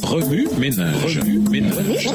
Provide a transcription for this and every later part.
Remue ménage. Remue ménage.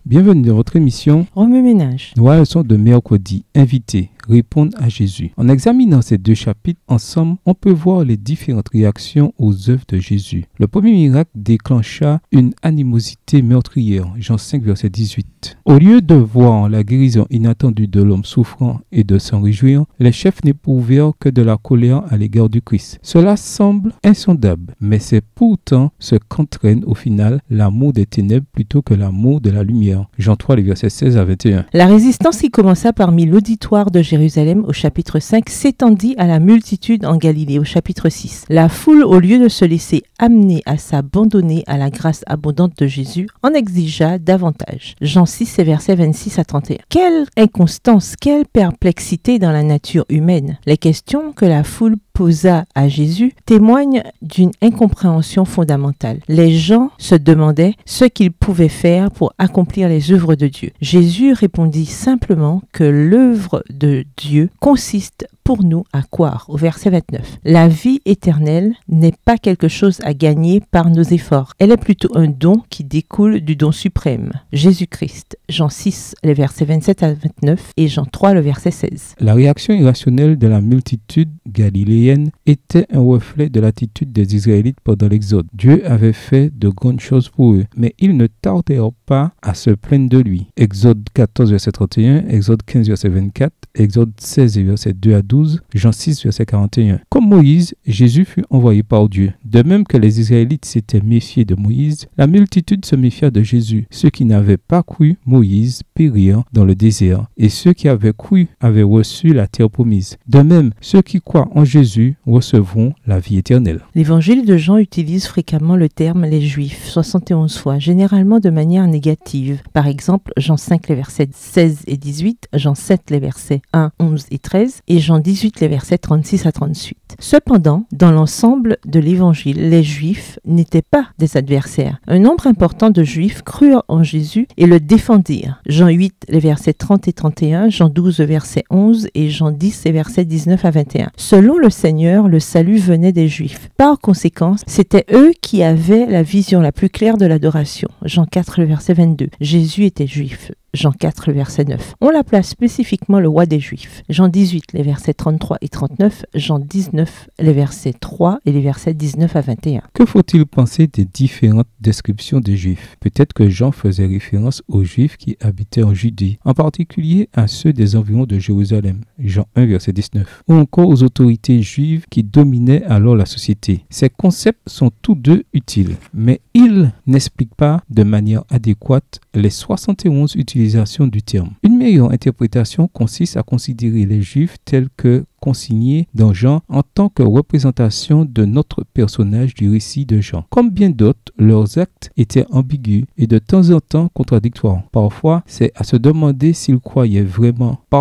Bienvenue dans votre émission Remue ménage. Nouvelle leçon de mercredi. Invité, répondre à Jésus. En examinant ces deux chapitres ensemble, on peut voir les différentes réactions aux œuvres de Jésus. Le premier miracle déclencha une animosité meurtrière. Jean 5, verset 18. Au lieu de voir la guérison inattendue de l'homme souffrant et de s'en réjouir, les chefs n'éprouvèrent que de la colère à l'égard du Christ. Cela semble insondable, mais c'est pourtant ce qu'entraîne au final l'amour des ténèbres plutôt que l'amour de la lumière. Jean 3, les versets 16 à 21. La résistance qui commença parmi l'auditoire de Jérusalem au chapitre 5 s'étendit à la multitude en Galilée au chapitre 6. La foule, au lieu de se laisser amener à s'abandonner à la grâce abondante de Jésus, en exigea davantage. Jean 6, versets 26 à 31. Quelle inconstance, quelle perplexité dans la nature humaine. Les questions que la foule posa à Jésus témoignent d'une incompréhension fondamentale. Les gens se demandaient ce qu'ils pouvaient faire pour accomplir les œuvres de Dieu. Jésus répondit simplement que l'œuvre de Dieu consiste pour nous à croire, au verset 29. La vie éternelle n'est pas quelque chose à gagner par nos efforts. Elle est plutôt un don qui découle du don suprême, Jésus-Christ. Jean 6, les versets 27 à 29 et Jean 3, le verset 16. La réaction irrationnelle de la multitude galiléenne était un reflet de l'attitude des Israélites pendant l'Exode. Dieu avait fait de grandes choses pour eux, mais ils ne tardèrent pas à se plaindre de lui. Exode 14, verset 31, Exode 15, verset 24, Exode 16, verset 2 à 12, Jean 6, verset 41. Comme Moïse, Jésus fut envoyé par Dieu. De même que les Israélites s'étaient méfiés de Moïse, la multitude se méfia de Jésus. Ceux qui n'avaient pas cru Moïse périrent dans le désert, et ceux qui avaient cru avaient reçu la terre promise. De même, ceux qui croient en Jésus recevront la vie éternelle. L'évangile de Jean utilise fréquemment le terme « les Juifs » 71 fois, généralement de manière négative. Par exemple, Jean 5, les versets 16 et 18, Jean 7, les versets 1, 11 et 13, et Jean 18, les versets 36 à 38. Cependant, dans l'ensemble de l'évangile, les Juifs n'étaient pas des adversaires. Un nombre important de Juifs crurent en Jésus et le défendirent. Jean 8, les versets 30 et 31, Jean 12, verset 11 et Jean 10, les versets 19 à 21. Selon le Seigneur, le salut venait des Juifs. Par conséquent, c'était eux qui avaient la vision la plus claire de l'adoration. Jean 4, le verset 22. Jésus était juif. Jean 4, le verset 9. On l'appela spécifiquement le roi des Juifs. Jean 18, les versets 33 et 39. Jean 19, les versets 3 et les versets 19 à 21. Que faut-il penser des différentes descriptions des Juifs? Peut-être que Jean faisait référence aux Juifs qui habitaient en Judée, en particulier à ceux des environs de Jérusalem. Jean 1, verset 19. Ou encore aux autorités juives qui dominaient alors la société. Ces concepts sont tous deux utiles, mais ils n'expliquent pas de manière adéquate les 71 utilisations du terme. Une meilleure interprétation consiste à considérer les Juifs tels que consignés dans Jean en tant que représentation de notre personnage du récit de Jean. Comme bien d'autres, leurs actes étaient ambigus et de temps en temps contradictoires. Parfois, c'est à se demander s'ils croyaient vraiment. En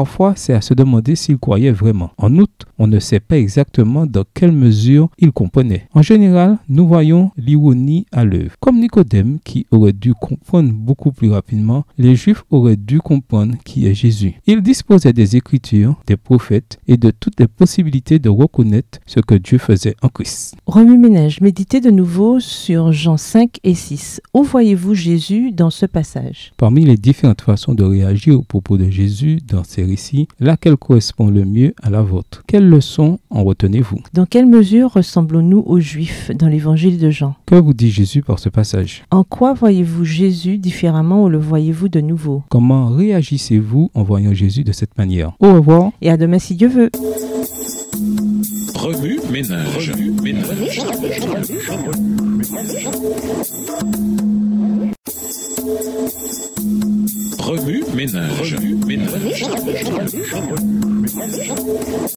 outre, on ne sait pas exactement dans quelle mesure ils comprenaient. En général, nous voyons l'ironie à l'œuvre. Comme Nicodème, qui aurait dû comprendre beaucoup plus rapidement, les Juifs auraient dû comprendre qui est Jésus. Ils disposaient des Écritures, des prophètes et de toutes les possibilités de reconnaître ce que Dieu faisait en Christ. Remue ménage, méditez de nouveau sur Jean 5 et 6. Où voyez-vous Jésus dans ce passage? Parmi les différentes façons de réagir au propos de Jésus dans ces récits, laquelle correspond le mieux à la vôtre? Quelle leçon en retenez-vous? Dans quelle mesure ressemblons-nous aux Juifs dans l'évangile de Jean? Que vous dit Jésus par ce passage? En quoi voyez-vous Jésus différemment ou le voyez-vous de nouveau? Comment réagissez-vous en voyant Jésus de cette manière? Au revoir et à demain si Dieu veut. Remue ménage. Remue ménage.